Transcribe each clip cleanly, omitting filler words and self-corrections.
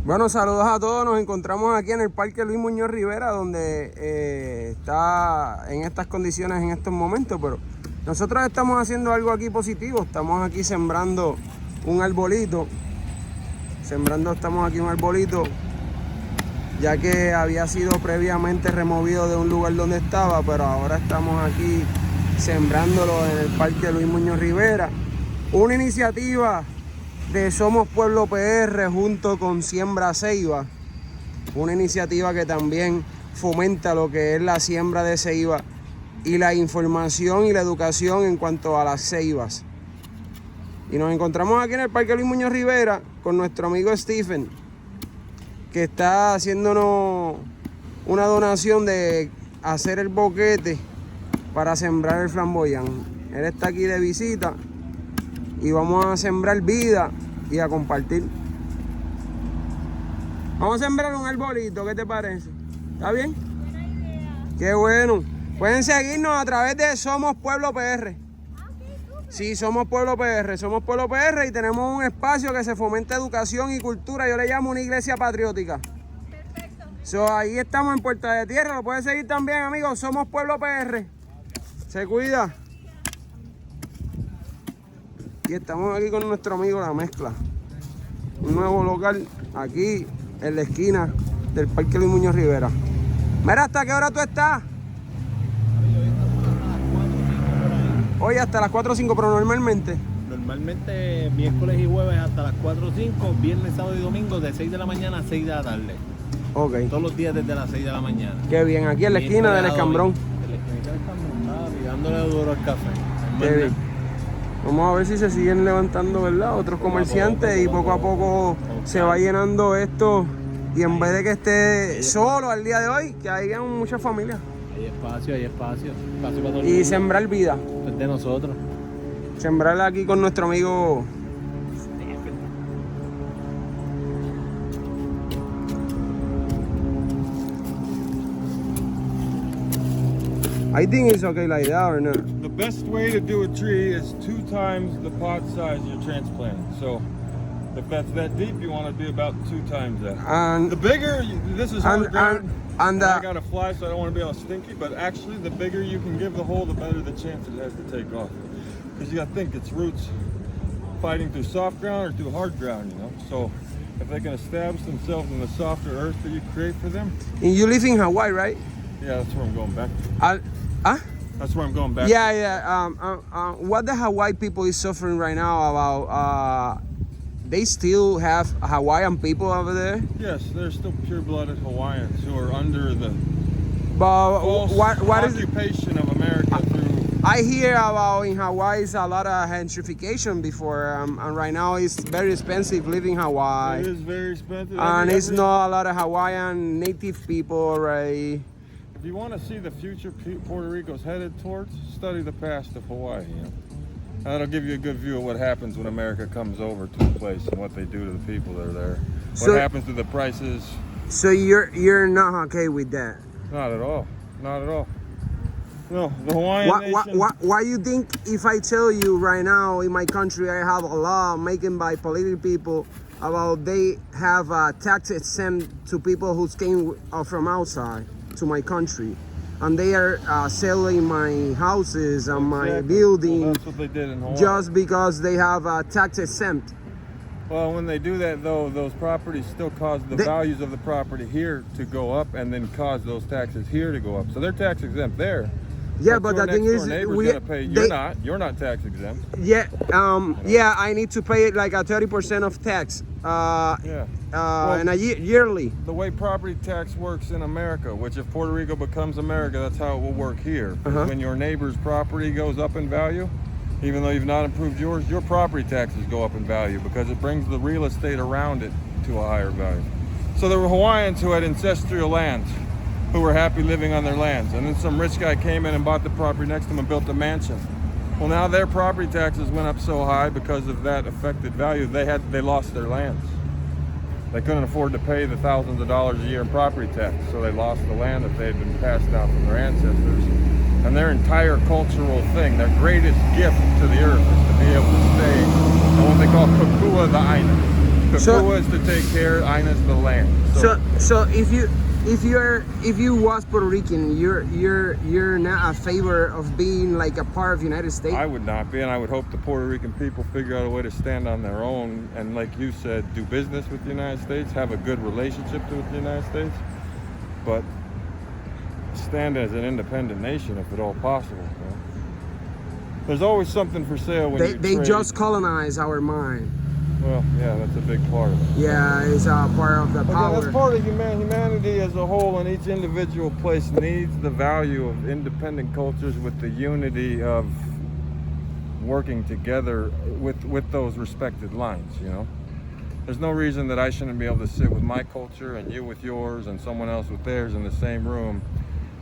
Bueno, saludos a todos. Nos encontramos aquí en el Parque Luis Muñoz Rivera, donde está en estas condiciones en estos momentos, pero nosotros estamos haciendo algo aquí positivo. Estamos aquí sembrando un arbolito. Estamos aquí un arbolito, ya que había sido previamente removido de un lugar donde estaba, pero ahora estamos aquí sembrándolo en el Parque Luis Muñoz Rivera. Una iniciativa de Somos Pueblo PR junto con Siembra Ceiba, una iniciativa que también fomenta lo que es la siembra de ceiba y la información y la educación en cuanto a las ceibas. Y nos encontramos aquí en el Parque Luis Muñoz Rivera con nuestro amigo Stephen, que está haciéndonos una donación de hacer el boquete para sembrar el flamboyán. Él está aquí de visita y vamos a sembrar vida y a compartir. Vamos a sembrar un arbolito, ¿qué te parece? ¿Está bien? Buena idea. Qué bueno. Pueden seguirnos a través de Somos Pueblo PR. Sí, Somos Pueblo PR. Somos Pueblo PR y tenemos un espacio que se fomenta educación y cultura. Yo le llamo una iglesia patriótica. Perfecto. Ahí estamos en Puerta de Tierra. Lo pueden seguir también, amigos. Somos Pueblo PR. Se cuida. Y estamos aquí con nuestro amigo La Mezcla. Un nuevo local aquí en la esquina del Parque Luis Muñoz Rivera. Mira, ¿hasta qué hora tú estás? Hoy hasta las 4 o 5, pero normalmente. Normalmente miércoles y jueves hasta las 4 o 5, viernes, sábado y domingo de 6 de la mañana a 6 de la tarde. Ok. Todos los días desde las 6 de la mañana. Qué bien, aquí en la esquina del Escambrón. En la esquina del Escambrón, y dándole duro al café. Qué bien. Vamos a ver si se siguen levantando, ¿verdad? Otros comerciantes y poco a poco se va llenando esto. Y en vez de que esté solo al día de hoy, que haya muchas familias. Hay espacio, espacio para todo el Y mundo. sembrar vida. Es de nosotros. Sembrarla aquí con nuestro amigo. I think it's okay like that or not. The best way to do a tree is 2 times the pot size you're transplanting. So if that's that deep, you want to be about 2 times that. And The bigger, this is hard ground. and I got to fly, so I don't want to be all stinky. But actually, the bigger you can give the hole, the better the chance it has to take off. Because you got to think it's roots fighting through soft ground or through hard ground, you know. So if they can establish themselves in the softer earth that you create for them, you live in Hawaii, right? yeah, that's where I'm going back to. That's where I'm going back. Yeah, yeah. What the Hawaii people is suffering right now about? They still have Hawaiian people over there. Yes, they're still pure-blooded Hawaiians who are under the But false what is? occupation of America through. I hear about in Hawaii is a lot of gentrification before, and right now it's very expensive living in Hawaii. It is very expensive. And it's not a lot of Hawaiian native people, right? If you want to see the future Puerto Rico's headed towards, study the past of Hawaii. You know? That'll give you a good view of what happens when America comes over to the place and what they do to the people that are there. What happens to the prices? So you're not okay with that? Not at all. Not at all. No, the Hawaiian nation. Why you think if I tell you right now in my country I have a law making by political people about they have tax exempt to people who came from outside to my country, and they are selling my houses and my Exactly. building Well, that's what they did in Hawaii. just because they have tax exempt. Well, when they do that, though, those properties still cause the values of the property here to go up, and then cause those taxes here to go up. So they're tax exempt there. Yeah, but the thing is, gonna pay. You're not tax exempt. Yeah, yeah, I need to pay like a 30% of tax. Yeah. And yearly. The way property tax works in America, which if Puerto Rico becomes America, that's how it will work here. When your neighbor's property goes up in value, even though you've not improved yours, your property taxes go up in value because it brings the real estate around it to a higher value. So there were Hawaiians who had ancestral lands, who were happy living on their lands. And then some rich guy came in and bought the property next to them and built a mansion. Well, now their property taxes went up so high because of that affected value, they lost their lands. They couldn't afford to pay the thousands of dollars a year in property tax, so they lost the land that they had been passed down from their ancestors. And their entire cultural thing, their greatest gift to the earth is to be able to stay on what they call Kukua the Aina. Pua is to take care, Aina is the land. So if you was Puerto Rican, you're not a favor of being like a part of the United States? I would not be, and I would hope the Puerto Rican people figure out a way to stand on their own and, like you said, do business with the United States, have a good relationship with the United States, but stand as an independent nation if at all possible. You know? There's always something for sale when They trade. just colonize our mind. Well, yeah, that's a big part of it. Yeah, it's a part of the Again, power. that's part of humanity as a whole, and each individual place needs the value of independent cultures with the unity of working together with those respected lines, you know? There's no reason that I shouldn't be able to sit with my culture and you with yours and someone else with theirs in the same room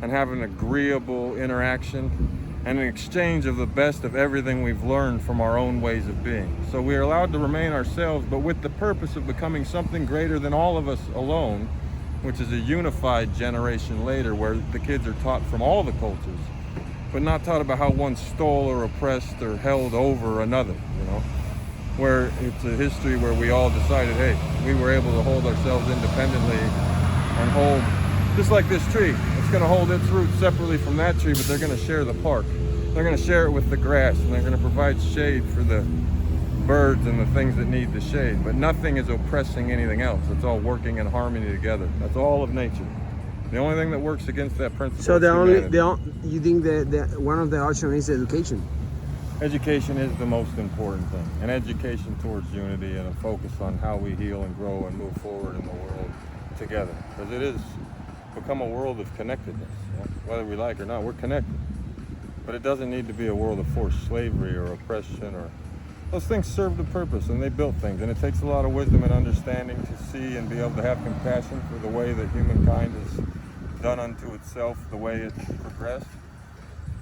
and have an agreeable interaction and an exchange of the best of everything we've learned from our own ways of being. So we are allowed to remain ourselves, but with the purpose of becoming something greater than all of us alone, which is a unified generation later where the kids are taught from all the cultures, but not taught about how one stole or oppressed or held over another, you know? Where it's a history where we all decided, hey, we were able to hold ourselves independently and hold, just like this tree. It's going to hold its roots separately from that tree, but they're going to share the park. They're going to share it with the grass, and they're going to provide shade for the birds and the things that need the shade. But nothing is oppressing anything else. It's all working in harmony together. That's all of nature. The only thing that works against that principle So is humanity. you think that one of the options is education? Education is the most important thing, and education towards unity and a focus on how we heal and grow and move forward in the world together. Because it is become a world of connectedness. You know? Whether we like it or not, we're connected. But it doesn't need to be a world of forced slavery or oppression. Or those things serve the purpose, and they built things. And it takes a lot of wisdom and understanding to see and be able to have compassion for the way that humankind has done unto itself, the way it's progressed.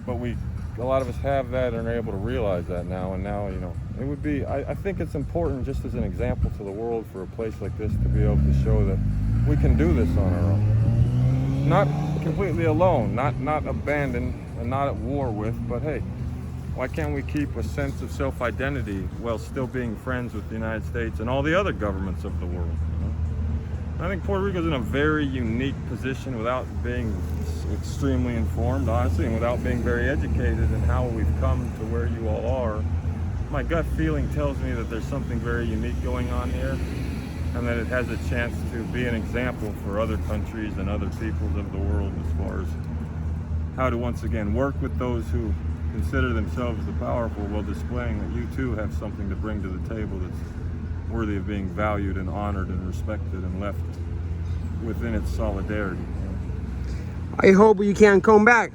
But a lot of us have that and are able to realize that now. And now, you know, it would be, I think it's important just as an example to the world for a place like this to be able to show that we can do this on our own. Not completely alone, not abandoned and not at war with, but hey, why can't we keep a sense of self-identity while still being friends with the United States and all the other governments of the world? You know? I think Puerto Rico's in a very unique position without being extremely informed, honestly, and without being very educated in how we've come to where you all are. My gut feeling tells me that there's something very unique going on here, and that it has a chance to be an example for other countries and other peoples of the world as far as how to once again work with those who consider themselves the powerful while displaying that you too have something to bring to the table that's worthy of being valued and honored and respected and left within its solidarity. I hope you can come back.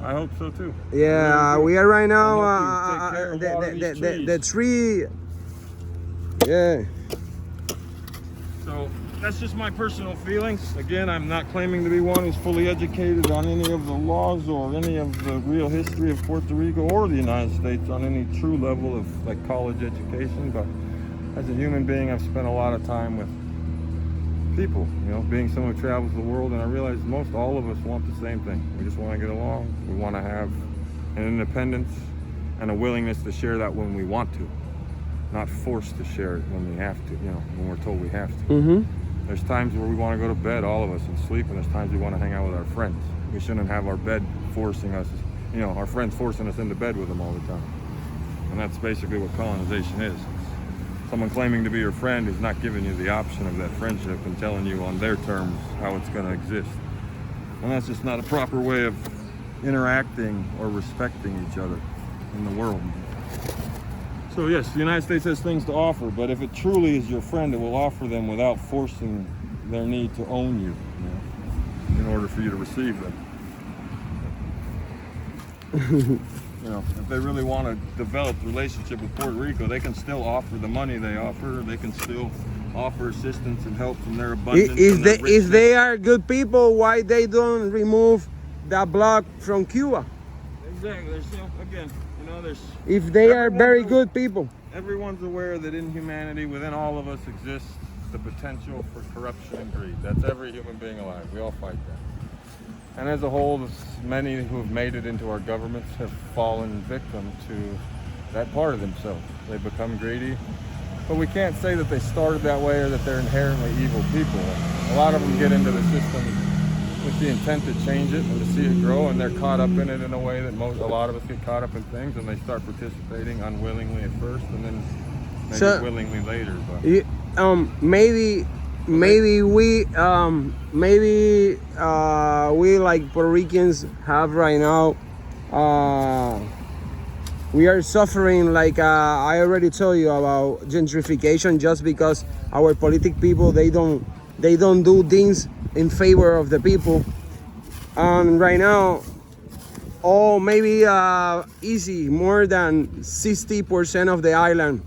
I hope so too. Yeah, we are right now. Take care of all of these trees. The tree. Yeah. So that's just my personal feelings. Again, I'm not claiming to be one who's fully educated on any of the laws or any of the real history of Puerto Rico or the United States on any true level of like college education. But as a human being, I've spent a lot of time with people, you know, being someone who travels the world, and I realize most all of us want the same thing. We just want to get along. We want to have an independence and a willingness to share that when we want to, not forced to share it when we have to, you know, when we're told we have to. Mm-hmm. There's times where we want to go to bed, all of us, and sleep, and there's times we want to hang out with our friends. We shouldn't have our bed forcing us, you know, our friends forcing us into bed with them all the time. And that's basically what colonization is. Someone claiming to be your friend who's not giving you the option of that friendship and telling you on their terms how it's going to exist. And that's just not a proper way of interacting or respecting each other in the world. So yes, the United States has things to offer, but if it truly is your friend, it will offer them without forcing their need to own you, in order for you to receive them. You know, if they really want to develop a relationship with Puerto Rico, they can still offer the money they offer. They can still offer assistance and help from their abundance. If they are good people, why they don't remove the block from Cuba? Exactly. There's, again, there's. If they are very good people. Everyone's aware that in humanity, within all of us, exists the potential for corruption and greed. That's every human being alive. We all fight that. And as a whole, many who have made it into our governments have fallen victim to that part of themselves. They become greedy, but we can't say that they started that way or that they're inherently evil people. A lot of them get into the system with the intent to change it and to see it grow, and they're caught up in it in a way that a lot of us get caught up in things, and they start participating unwillingly at first, and then maybe willingly later. But maybe we like Puerto Ricans have right now. We are suffering, like I already told you about gentrification, just because our politic people they don't do things in favor of the people. Right now, maybe easy more than 60% of the island,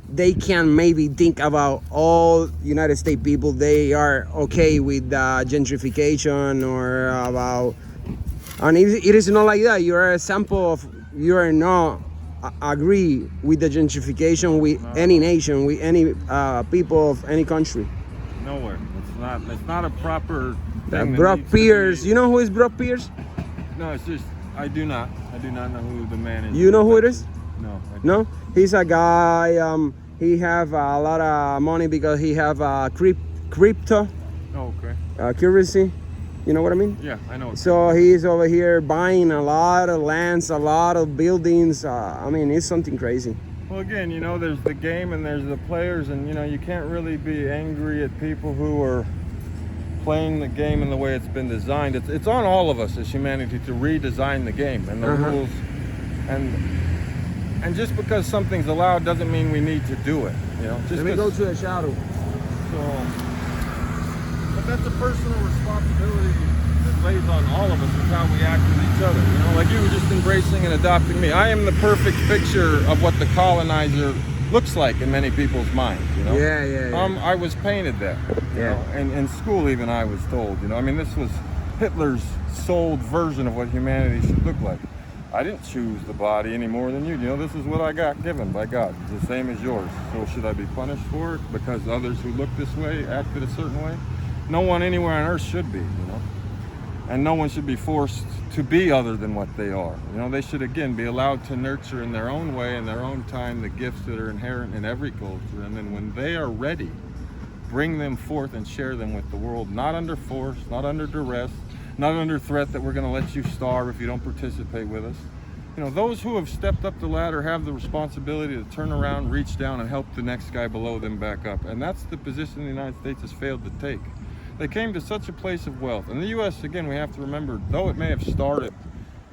they can maybe think about all United States people. They are okay with gentrification or about, and it is not like that. You are a sample of, you are not agree with the gentrification with any nation, with any people of any country. Nowhere. It's not a proper thing. Brock Pierce. You know who is Brock Pierce? No, it's just I do not know who the man is. You know who it is? No. No? He's a guy, he have a lot of money because he have crypto Oh, okay. currency. You know what I mean? Yeah, I know. So he's over here buying a lot of lands, a lot of buildings. I mean, it's something crazy. Well, again, you know, there's the game and there's the players, and you know, you can't really be angry at people who are playing the game in the way it's been designed. It's on all of us as humanity to redesign the game and the rules, and just because something's allowed doesn't mean we need to do it. You know, just Let me go to the shadow. But that's a personal responsibility that lays on all of us with how we act with each other. You know, like you were just embracing and adopting me. I am the perfect picture of what the colonizer looks like in many people's minds. You know? Yeah. I was painted that. You know? And in school, even I was told. You know, I mean, this was Hitler's sold version of what humanity should look like. I didn't choose the body any more than you. You know, this is what I got given by God. It's the same as yours. So should I be punished for it because others who look this way acted a certain way? No one anywhere on earth should be, you know. And no one should be forced to be other than what they are. You know, they should, again, be allowed to nurture in their own way, in their own time, the gifts that are inherent in every culture. And then when they are ready, bring them forth and share them with the world, not under force, not under duress, not under threat that we're going to let you starve if you don't participate with us. You know, those who have stepped up the ladder have the responsibility to turn around, reach down, and help the next guy below them back up. And that's the position the United States has failed to take. They came to such a place of wealth. And the U.S., again, we have to remember, though it may have started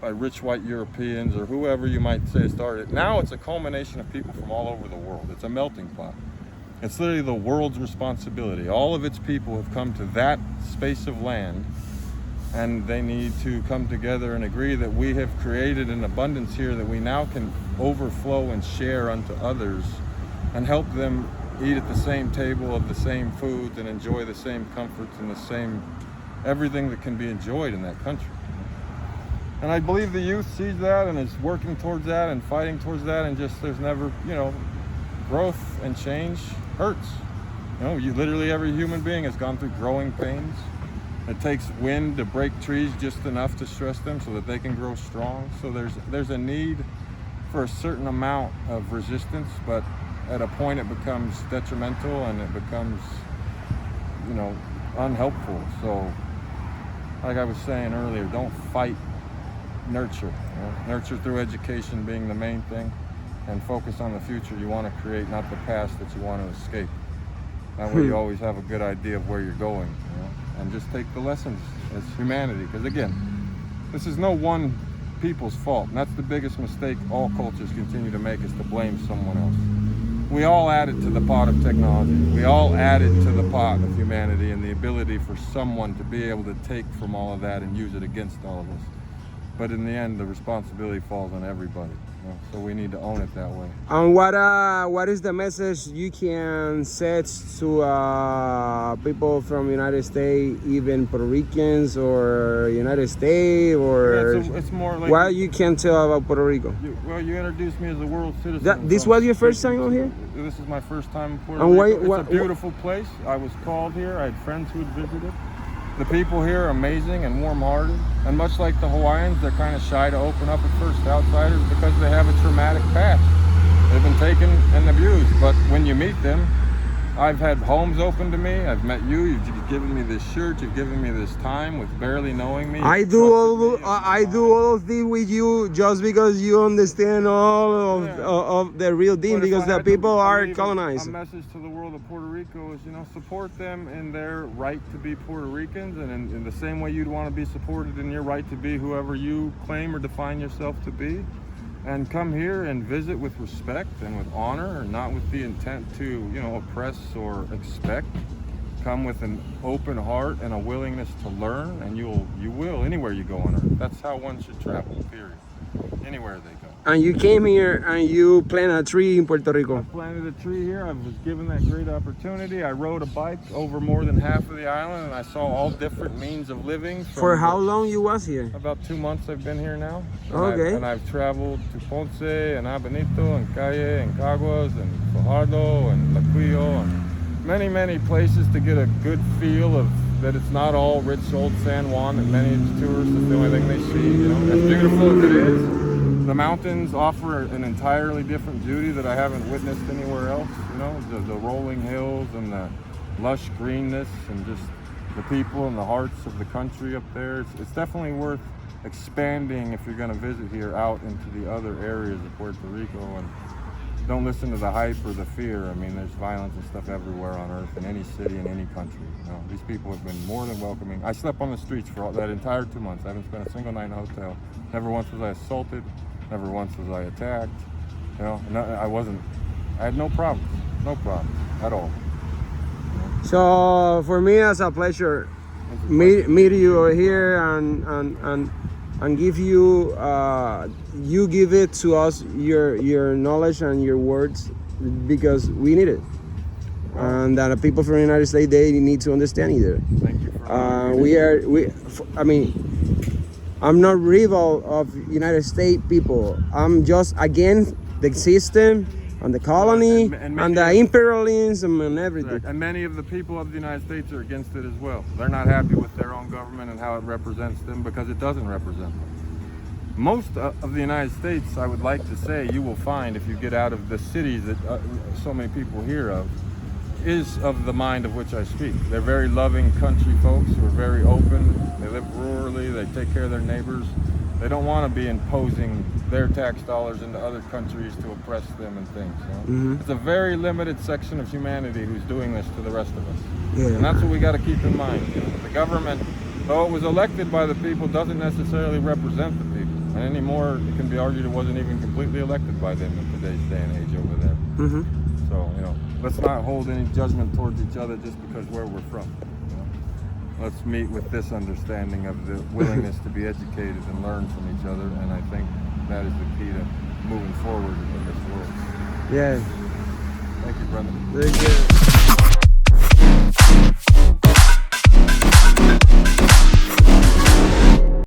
by rich white Europeans or whoever you might say started it, now it's a culmination of people from all over the world. It's a melting pot. It's literally the world's responsibility. All of its people have come to that space of land, and they need to come together and agree that we have created an abundance here that we now can overflow and share unto others and help them eat at the same table of the same foods and enjoy the same comforts and the same everything that can be enjoyed in that country. And I believe the youth sees that and is working towards that and fighting towards that, and just there's never, you know, growth and change hurts. You know, literally every human being has gone through growing pains. It takes wind to break trees just enough to stress them so that they can grow strong. So there's a need for a certain amount of resistance, but at a point it becomes detrimental and it becomes, you know, unhelpful. So like I was saying earlier, don't fight, nurture. You know? Nurture through education being the main thing, and focus on the future you want to create, not the past that you want to escape. That way you always have a good idea of where you're going, you know? And just take the lessons as humanity, because again, this is no one people's fault, and that's the biggest mistake all cultures continue to make, is to blame someone else. We all added to the pot of technology. We all added to the pot of humanity and the ability for someone to be able to take from all of that and use it against all of us. But in the end, the responsibility falls on everybody. You know? So we need to own it that way. And what is the message you can set to people from United States, even Puerto Ricans or United States, or it's more like what you can tell about Puerto Rico? You introduced me as a world citizen. This was your first time on here? This is my first time in Puerto And Rico. It's a beautiful place. I was called here. I had friends who had visited. The people here are amazing and warm-hearted, and much like the Hawaiians, they're kind of shy to open up at first to outsiders because they have a traumatic past. They've been taken and abused. But when you meet them, I've had homes open to me. I've met you. You've given me this shirt. You've given me this time with barely knowing me. I do all of this with you just because you understand all of the real thing, But if because I the had to people are leave colonized. A message to the world of Puerto Rico is, support them in their right to be Puerto Ricans, and in the same way you'd want to be supported in your right to be whoever you claim or define yourself to be. And come here and visit with respect and with honor, and not with the intent to, oppress or expect. Come with an open heart and a willingness to learn, and you will anywhere you go on earth. That's how one should travel, period. Anywhere they go. And you came here and you planted a tree in Puerto Rico. I planted a tree here. I was given that great opportunity. I rode a bike over more than half of the island, and I saw all different means of living. For how long you was here? About 2 months I've been here now. Okay. And I've traveled to Ponce and Abenito and Calle and Caguas and Fajardo and Laquillo and many, many places to get a good feel of that it's not all rich old San Juan that many tourists is the only thing they see. As beautiful as it is, the mountains offer an entirely different beauty that I haven't witnessed anywhere else. The rolling hills and the lush greenness and just the people and the hearts of the country up there. It's definitely worth expanding if you're going to visit here out into the other areas of Puerto Rico, and don't listen to the hype or the fear. I mean, there's violence and stuff everywhere on earth, in any city, in any country. These people have been more than welcoming. I slept on the streets for that entire 2 months. I haven't spent a single night in a hotel. Never once was I assaulted. Never once was I attacked. I had no problems at all. So for me, it's a pleasure meet you here and give you you give it to us, your knowledge and your words, because we need it, and that the people from the United States, they need to understand either. Thank you for I'm not rival of United States people. I'm just against the system and the colony and the imperialism and everything. And many of the people of the United States are against it as well. They're not happy with their own government and how it represents them, because it doesn't represent them. Most of the United States, I would like to say, you will find if you get out of the cities that so many people hear of, is of the mind of which I speak. They're very loving country folks who are very open. They live rurally. They take care of their neighbors. They don't want to be imposing their tax dollars into other countries to oppress them and things. It's a very limited section of humanity who's doing this to the rest of us. And that's what we got to keep in mind. The government, though it was elected by the people, doesn't necessarily represent the people. And anymore, it can be argued it wasn't even completely elected by them in today's day and age over there. So, let's not hold any judgment towards each other just because where we're from. Let's meet with this understanding of the willingness to be educated and learn from each other, and I think that is the key to moving forward in this world. Yeah. Thank you, brother. Very good.